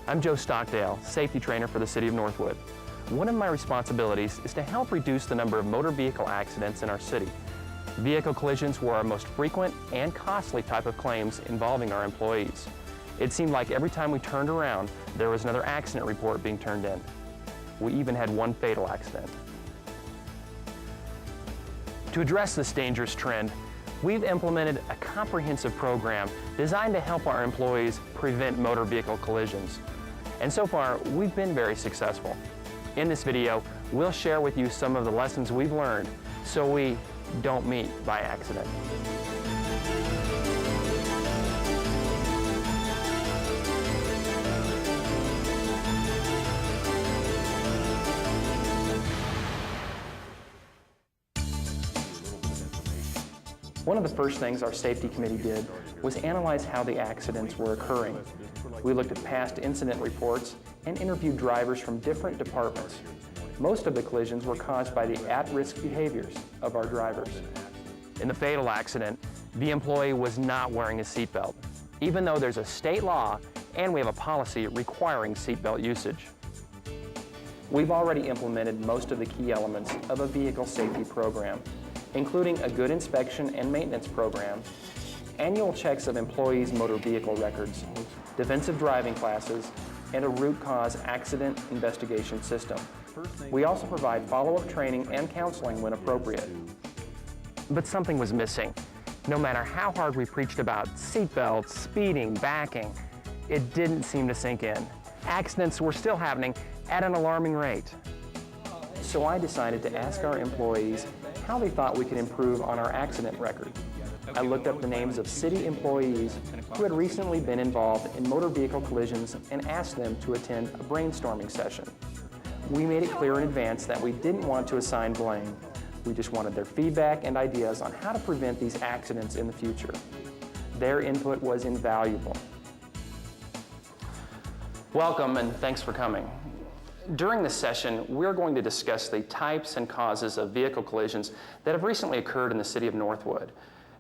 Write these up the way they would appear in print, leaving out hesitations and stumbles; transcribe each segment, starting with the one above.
I'm Joe Stockdale, safety trainer for the City of Northwood. One of my responsibilities is to help reduce the number of motor vehicle accidents in our city. Vehicle collisions were our most frequent and costly type of claims involving our employees. It seemed like every time we turned around, there was another accident report being turned in. We even had one fatal accident. To address this dangerous trend, we've implemented a comprehensive program designed to help our employees prevent motor vehicle collisions. And so far, we've been very successful. In this video, we'll share with you some of the lessons we've learned so we don't meet by accident. One of the first things our safety committee did was analyze how the accidents were occurring. We looked at past incident reports and interviewed drivers from different departments. Most of the collisions were caused by the at-risk behaviors of our drivers. In the fatal accident, the employee was not wearing a seatbelt, even though there's a state law and we have a policy requiring seatbelt usage. We've already implemented most of the key elements of a vehicle safety program, including a good inspection and maintenance program, annual checks of employees' motor vehicle records, defensive driving classes, and a root cause accident investigation system. We also provide follow-up training and counseling when appropriate. But something was missing. No matter how hard we preached about seatbelts, speeding, backing, it didn't seem to sink in. Accidents were still happening at an alarming rate. So I decided to ask our employees how they thought we could improve on our accident record. I looked up the names of city employees who had recently been involved in motor vehicle collisions and asked them to attend a brainstorming session. We made it clear in advance that we didn't want to assign blame. We just wanted their feedback and ideas on how to prevent these accidents in the future. Their input was invaluable. Welcome and thanks for coming. During this session, we're going to discuss the types and causes of vehicle collisions that have recently occurred in the city of Northwood.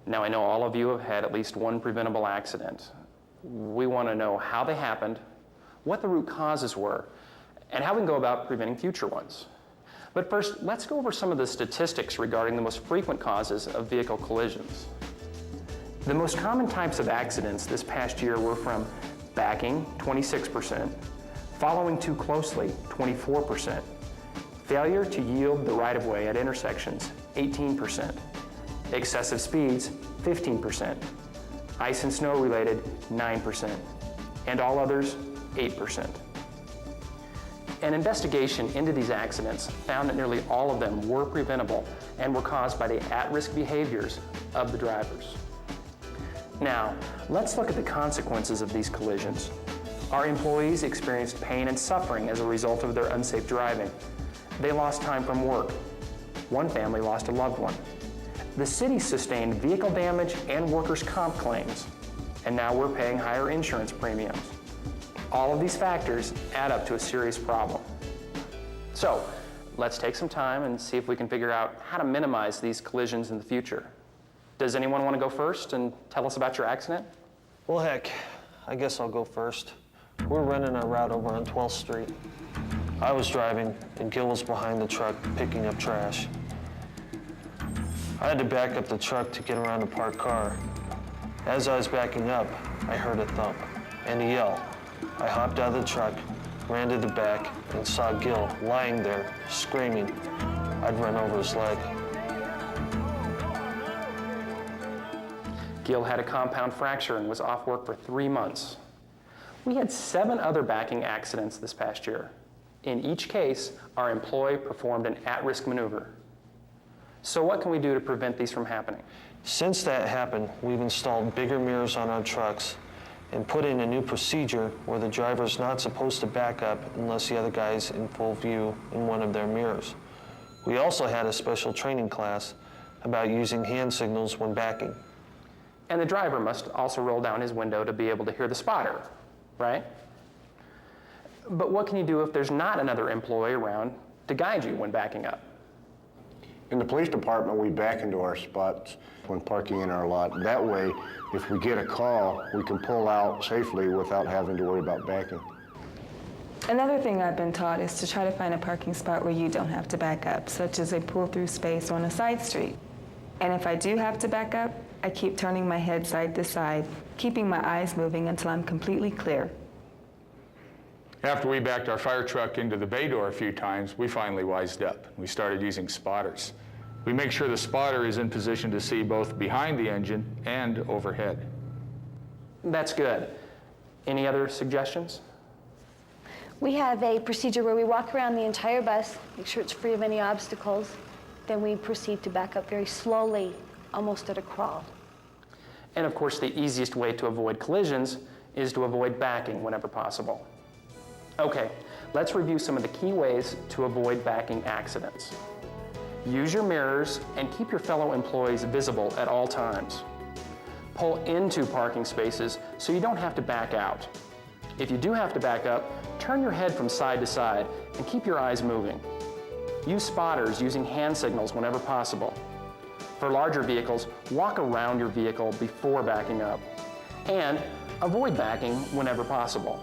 Now, I know all of you have had at least one preventable accident. We want to know how they happened, what the root causes were, and how we can go about preventing future ones. But first, let's go over some of the statistics regarding the most frequent causes of vehicle collisions. The most common types of accidents this past year were from backing, 26%, following too closely, 24%, failure to yield the right-of-way at intersections, 18%, excessive speeds, 15%, ice and snow-related, 9%, and all others, 8%. An investigation into these accidents found that nearly all of them were preventable and were caused by the at-risk behaviors of the drivers. Now, let's look at the consequences of these collisions. Our employees experienced pain and suffering as a result of their unsafe driving. They lost time from work. One family lost a loved one. The city sustained vehicle damage and workers' comp claims, and now we're paying higher insurance premiums. All of these factors add up to a serious problem. So, let's take some time and see if we can figure out how to minimize these collisions in the future. Does anyone want to go first and tell us about your accident? Well, heck, I guess I'll go first. We're running our route over on 12th Street. I was driving, and Gil was behind the truck picking up trash. I had to back up the truck to get around a parked car. As I was backing up, I heard a thump and a yell. I hopped out of the truck, ran to the back, and saw Gil lying there, screaming. I'd run over his leg. Gil had a compound fracture and was off work for 3 months. We had 7 other backing accidents this past year. In each case, our employee performed an at-risk maneuver. So what can we do to prevent these from happening? Since that happened, we've installed bigger mirrors on our trucks and put in a new procedure where the driver's not supposed to back up unless the other guy's in full view in one of their mirrors. We also had a special training class about using hand signals when backing. And the driver must also roll down his window to be able to hear the spotter, right? But what can you do if there's not another employee around to guide you when backing up? In the police department, we back into our spots when parking in our lot. That way, if we get a call, we can pull out safely without having to worry about backing. Another thing I've been taught is to try to find a parking spot where you don't have to back up, such as a pull-through space on a side street. And if I do have to back up, I keep turning my head side to side, keeping my eyes moving until I'm completely clear. After we backed our fire truck into the bay door a few times, we finally wised up. We started using spotters. We make sure the spotter is in position to see both behind the engine and overhead. That's good. Any other suggestions? We have a procedure where we walk around the entire bus, make sure it's free of any obstacles. Then we proceed to back up very slowly, almost at a crawl. And of course, the easiest way to avoid collisions is to avoid backing whenever possible. Okay, let's review some of the key ways to avoid backing accidents. Use your mirrors and keep your fellow employees visible at all times. Pull into parking spaces so you don't have to back out. If you do have to back up, turn your head from side to side and keep your eyes moving. Use spotters using hand signals whenever possible. For larger vehicles, walk around your vehicle before backing up. And avoid backing whenever possible.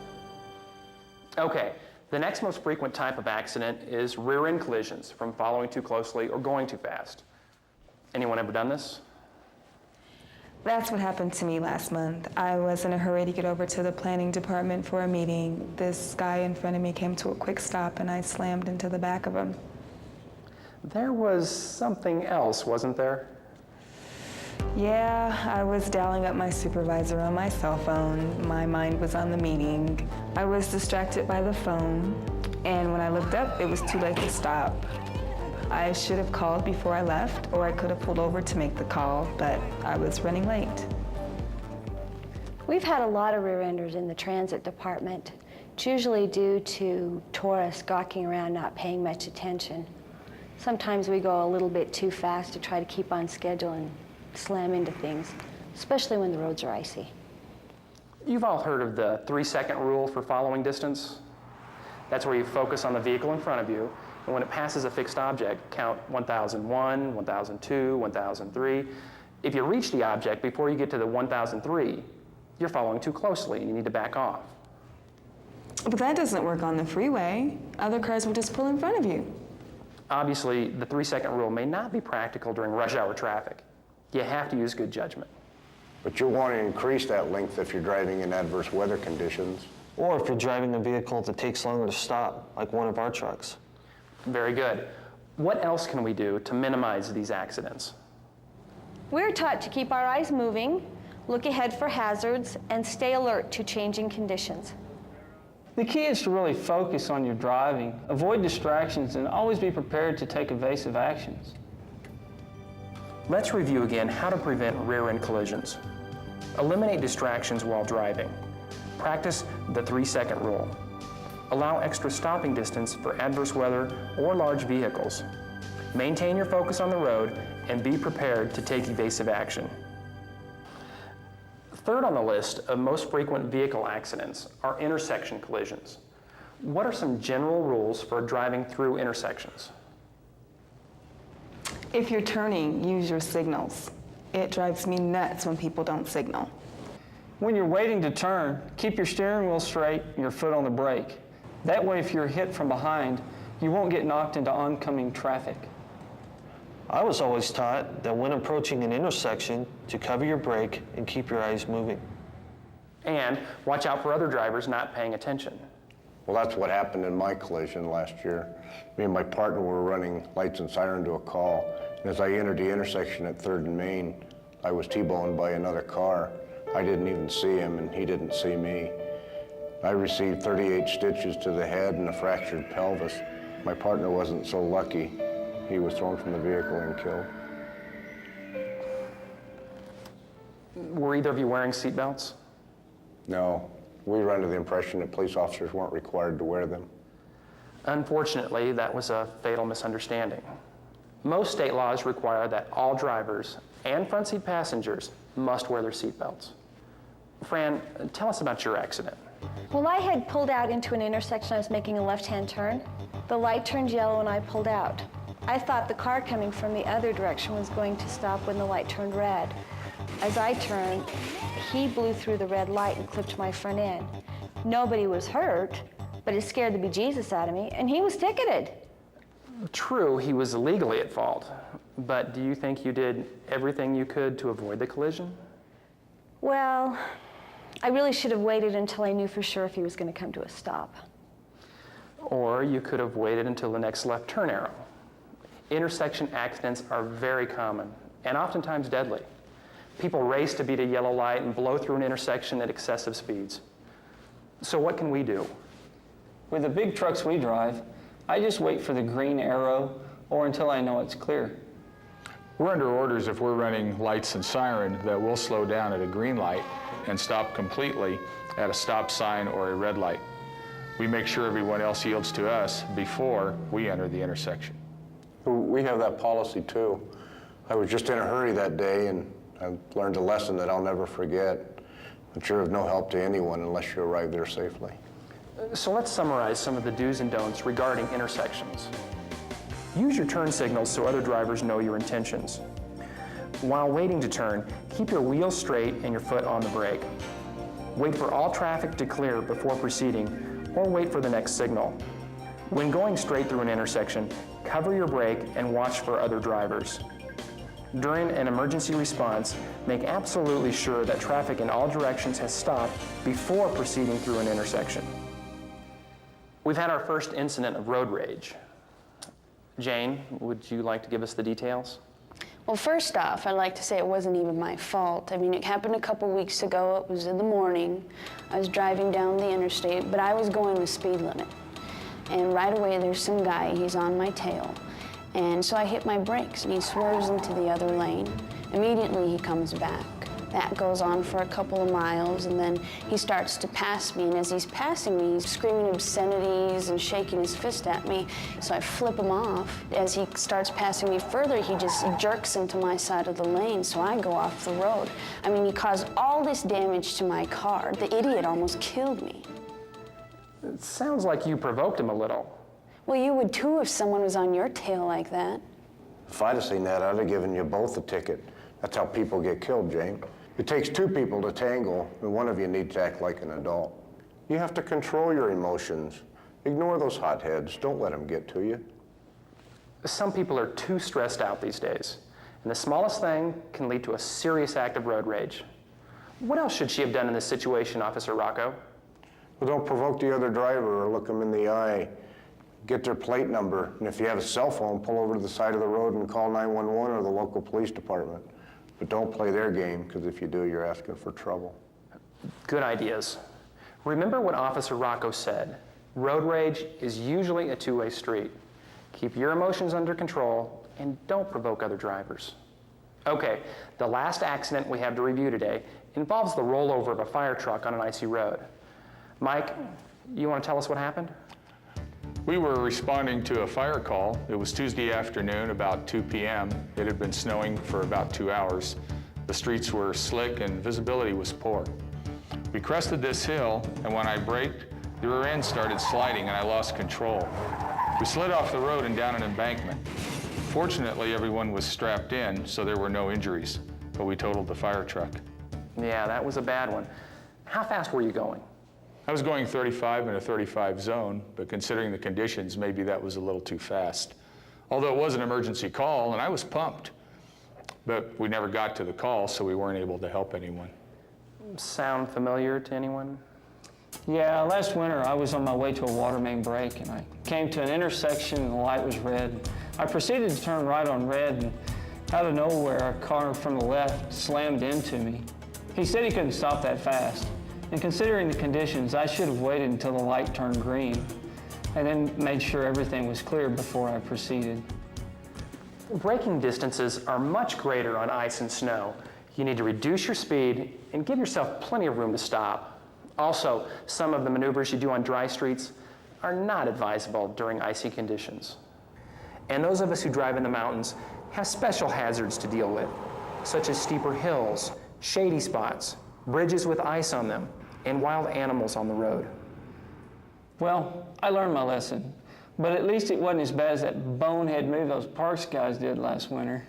Okay, the next most frequent type of accident is rear-end collisions from following too closely or going too fast. Anyone ever done this? That's what happened to me last month. I was in a hurry to get over to the planning department for a meeting. This guy in front of me came to a quick stop and I slammed into the back of him. There was something else, wasn't there? Yeah, I was dialing up my supervisor on my cell phone. My mind was on the meeting. I was distracted by the phone, and when I looked up, it was too late to stop. I should have called before I left, or I could have pulled over to make the call, but I was running late. We've had a lot of rear-enders in the transit department. It's usually due to tourists gawking around, not paying much attention. Sometimes we go a little bit too fast to try to keep on schedule and slam into things, especially when the roads are icy. You've all heard of the 3-second rule for following distance. That's where you focus on the vehicle in front of you, and when it passes a fixed object, count 1001, 1002, 1003. If you reach the object before you get to the 1003, you're following too closely and you need to back off. But that doesn't work on the freeway. Other cars will just pull in front of you. Obviously, the 3-second rule may not be practical during rush hour traffic. You have to use good judgment. But you'll want to increase that length if you're driving in adverse weather conditions. Or if you're driving a vehicle that takes longer to stop, like one of our trucks. Very good. What else can we do to minimize these accidents? We're taught to keep our eyes moving, look ahead for hazards, and stay alert to changing conditions. The key is to really focus on your driving, avoid distractions, and always be prepared to take evasive actions. Let's review again how to prevent rear-end collisions. Eliminate distractions while driving. Practice the 3-second rule. Allow extra stopping distance for adverse weather or large vehicles. Maintain your focus on the road and be prepared to take evasive action. Third on the list of most frequent vehicle accidents are intersection collisions. What are some general rules for driving through intersections? If you're turning, use your signals. It drives me nuts when people don't signal. When you're waiting to turn, keep your steering wheel straight and your foot on the brake. That way, if you're hit from behind, you won't get knocked into oncoming traffic. I was always taught that when approaching an intersection, to cover your brake and keep your eyes moving. And watch out for other drivers not paying attention. Well, that's what happened in my collision last year. Me and my partner were running lights and siren to a call, and as I entered the intersection at 3rd and Main, I was T-boned by another car. I didn't even see him, and he didn't see me. I received 38 stitches to the head and a fractured pelvis. My partner wasn't so lucky. He was thrown from the vehicle and killed. Were either of you wearing seatbelts? No, we were under the impression that police officers weren't required to wear them. Unfortunately, that was a fatal misunderstanding. Most state laws require that all drivers and front seat passengers must wear their seatbelts. Fran, tell us about your accident. Well, I had pulled out into an intersection. I was making a left-hand turn. The light turned yellow and I pulled out. I thought the car coming from the other direction was going to stop when the light turned red. As I turned, he blew through the red light and clipped my front end. Nobody was hurt, But it scared the bejesus out of me, and he was ticketed. True, he was legally at fault, but do you think you did everything you could to avoid the collision? Well, I really should have waited until I knew for sure if he was going to come to a stop. Or you could have waited until the next left turn arrow. Intersection accidents are very common and oftentimes deadly. People race to beat a yellow light and blow through an intersection at excessive speeds. So what can we do? With the big trucks we drive, I just wait for the green arrow or until I know it's clear. We're under orders if we're running lights and siren that we'll slow down at a green light and stop completely at a stop sign or a red light. We make sure everyone else yields to us before we enter the intersection. We have that policy too. I was just in a hurry that day and I learned a lesson that I'll never forget. That you're of no help to anyone unless you arrive there safely. So let's summarize some of the do's and don'ts regarding intersections. Use your turn signals so other drivers know your intentions. While waiting to turn, keep your wheels straight and your foot on the brake. Wait for all traffic to clear before proceeding, or wait for the next signal. When going straight through an intersection, cover your brake and watch for other drivers. During an emergency response, make absolutely sure that traffic in all directions has stopped before proceeding through an intersection. We've had our first incident of road rage. Jane, would you like to give us the details? Well, first off, I'd like to say it wasn't even my fault. I mean, it happened a couple weeks ago. It was in the morning. I was driving down the interstate, but I was going the speed limit. And right away, there's some guy, he's on my tail. And so I hit my brakes, and he swerves into the other lane. Immediately, he comes back. That goes on for a couple of miles, and then he starts to pass me, and as he's passing me, he's screaming obscenities and shaking his fist at me, so I flip him off. As he starts passing me further, he just jerks into my side of the lane, so I go off the road. I mean, he caused all this damage to my car. The idiot almost killed me. It sounds like you provoked him a little. Well, you would too if someone was on your tail like that. If I'd have seen that, I'd have given you both a ticket. That's how people get killed, Jane. It takes two people to tangle, and one of you needs to act like an adult. You have to control your emotions. Ignore those hotheads. Don't let them get to you. Some people are too stressed out these days, and the smallest thing can lead to a serious act of road rage. What else should she have done in this situation, Officer Rocco? Well, don't provoke the other driver or look them in the eye. Get their plate number, and if you have a cell phone, pull over to the side of the road and call 911 or the local police department. But don't play their game, because if you do, you're asking for trouble. Good ideas. Remember what Officer Rocco said. Road rage is usually a two-way street. Keep your emotions under control and don't provoke other drivers. Okay, the last accident we have to review today involves the rollover of a fire truck on an icy road. Mike, you want to tell us what happened? We were responding to a fire call. It was Tuesday afternoon, about 2 p.m. It had been snowing for about 2 hours. The streets were slick and visibility was poor. We crested this hill, and when I braked, the rear end started sliding and I lost control. We slid off the road and down an embankment. Fortunately, everyone was strapped in, so there were no injuries, but we totaled the fire truck. Yeah, that was a bad one. How fast were you going? I was going 35 in a 35 zone, but considering the conditions, maybe that was a little too fast. Although it was an emergency call, and I was pumped. But we never got to the call, so we weren't able to help anyone. Sound familiar to anyone? Yeah, last winter I was on my way to a water main break, and I came to an intersection and the light was red. I proceeded to turn right on red, and out of nowhere a car from the left slammed into me. He said he couldn't stop that fast. And considering the conditions, I should have waited until the light turned green and then made sure everything was clear before I proceeded. Braking distances are much greater on ice and snow. You need to reduce your speed and give yourself plenty of room to stop. Also, some of the maneuvers you do on dry streets are not advisable during icy conditions. And those of us who drive in the mountains have special hazards to deal with, such as steeper hills, shady spots, bridges with ice on them, and wild animals on the road. Well, I learned my lesson, but at least it wasn't as bad as that bonehead move those Parks guys did last winter.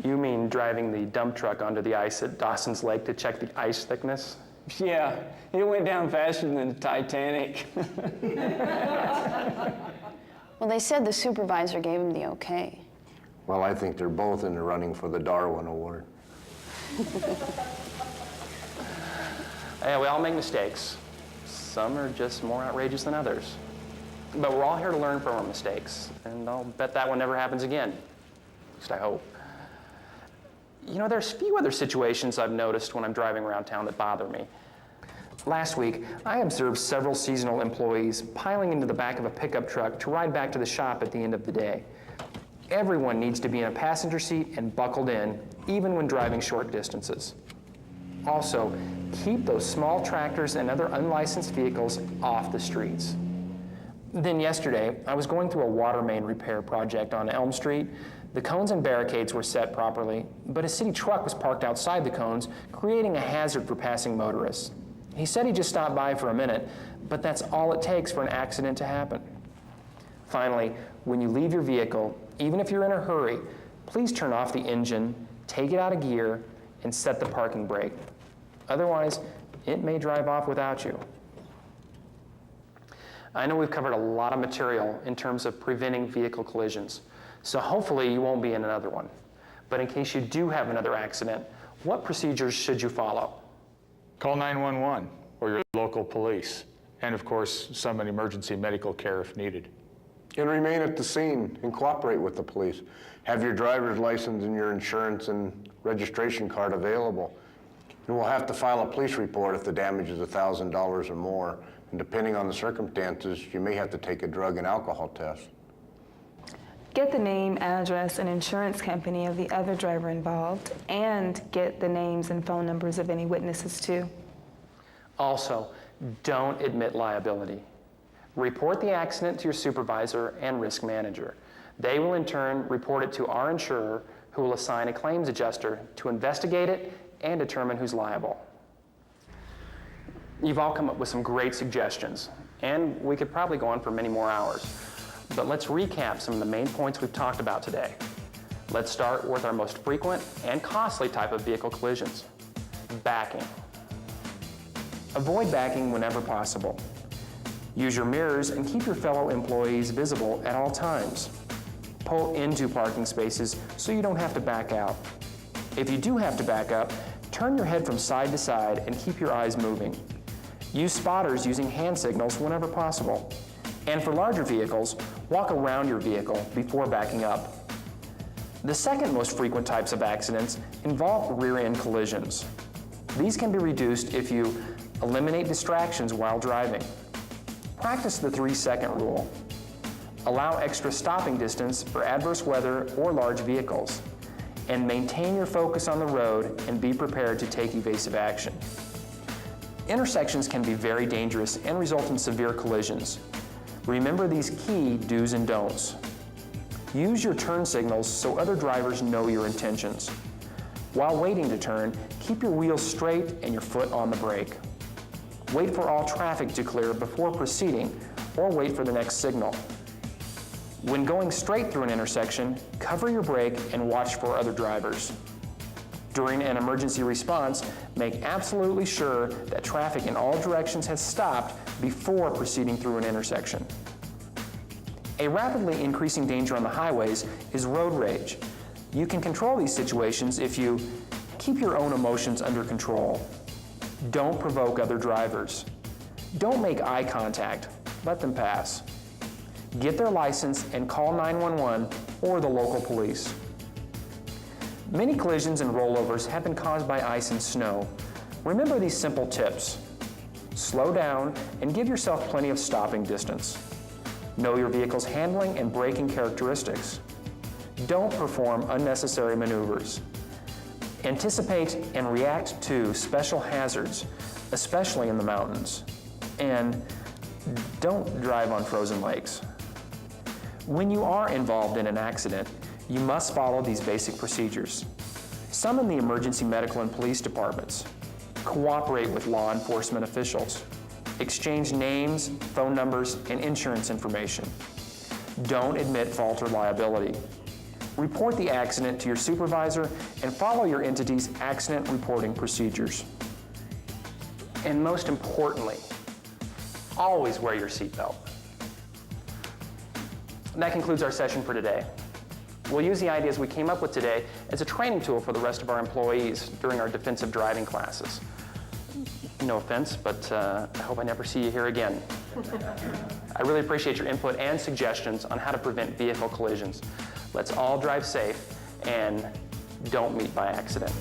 You mean driving the dump truck onto the ice at Dawson's Lake to check the ice thickness? Yeah, it went down faster than the Titanic. Well, they said the supervisor gave him the okay. Well, I think they're both in the running for the Darwin Award. Yeah, we all make mistakes. Some are just more outrageous than others. But we're all here to learn from our mistakes, and I'll bet that one never happens again. At least I hope. You know, there's few other situations I've noticed when I'm driving around town that bother me. Last week, I observed several seasonal employees piling into the back of a pickup truck to ride back to the shop at the end of the day. Everyone needs to be in a passenger seat and buckled in, even when driving short distances. Also, keep those small tractors and other unlicensed vehicles off the streets. Then yesterday, I was going through a water main repair project on Elm Street. The cones and barricades were set properly, but a city truck was parked outside the cones, creating a hazard for passing motorists. He said he just stopped by for a minute, but that's all it takes for an accident to happen. Finally, when you leave your vehicle, even if you're in a hurry, please turn off the engine, take it out of gear, and set the parking brake. Otherwise, it may drive off without you. I know we've covered a lot of material in terms of preventing vehicle collisions, so hopefully you won't be in another one. But in case you do have another accident, what procedures should you follow? Call 911 or your local police, and of course, summon emergency medical care if needed. And remain at the scene and cooperate with the police. Have your driver's license and your insurance and registration card available. And we'll have to file a police report if the damage is $1,000 or more. And depending on the circumstances, you may have to take a drug and alcohol test. Get the name, address, and insurance company of the other driver involved, and get the names and phone numbers of any witnesses too. Also, don't admit liability. Report the accident to your supervisor and risk manager. They will in turn report it to our insurer, who will assign a claims adjuster to investigate it and determine who's liable. You've all come up with some great suggestions, and we could probably go on for many more hours. But let's recap some of the main points we've talked about today. Let's start with our most frequent and costly type of vehicle collisions: backing. Avoid backing whenever possible. Use your mirrors and keep your fellow employees visible at all times. Pull into parking spaces so you don't have to back out. If you do have to back up, turn your head from side to side and keep your eyes moving. Use spotters using hand signals whenever possible. And for larger vehicles, walk around your vehicle before backing up. The second most frequent types of accidents involve rear-end collisions. These can be reduced if you eliminate distractions while driving. Practice the 3-second rule. Allow extra stopping distance for adverse weather or large vehicles. And maintain your focus on the road and be prepared to take evasive action. Intersections can be very dangerous and result in severe collisions. Remember these key do's and don'ts. Use your turn signals so other drivers know your intentions. While waiting to turn, keep your wheels straight and your foot on the brake. Wait for all traffic to clear before proceeding, or wait for the next signal. When going straight through an intersection, cover your brake and watch for other drivers. During an emergency response, make absolutely sure that traffic in all directions has stopped before proceeding through an intersection. A rapidly increasing danger on the highways is road rage. You can control these situations if you keep your own emotions under control. Don't provoke other drivers. Don't make eye contact. Let them pass. Get their license and call 911 or the local police. Many collisions and rollovers have been caused by ice and snow. Remember these simple tips. Slow down and give yourself plenty of stopping distance. Know your vehicle's handling and braking characteristics. Don't perform unnecessary maneuvers. Anticipate and react to special hazards, especially in the mountains. And don't drive on frozen lakes. When you are involved in an accident, you must follow these basic procedures. Summon the emergency medical and police departments. Cooperate with law enforcement officials. Exchange names, phone numbers, and insurance information. Don't admit fault or liability. Report the accident to your supervisor and follow your entity's accident reporting procedures. And most importantly, always wear your seatbelt. That concludes our session for today. We'll use the ideas we came up with today as a training tool for the rest of our employees during our defensive driving classes. No offense, but I hope I never see you here again. I really appreciate your input and suggestions on how to prevent vehicle collisions. Let's all drive safe and don't meet by accident.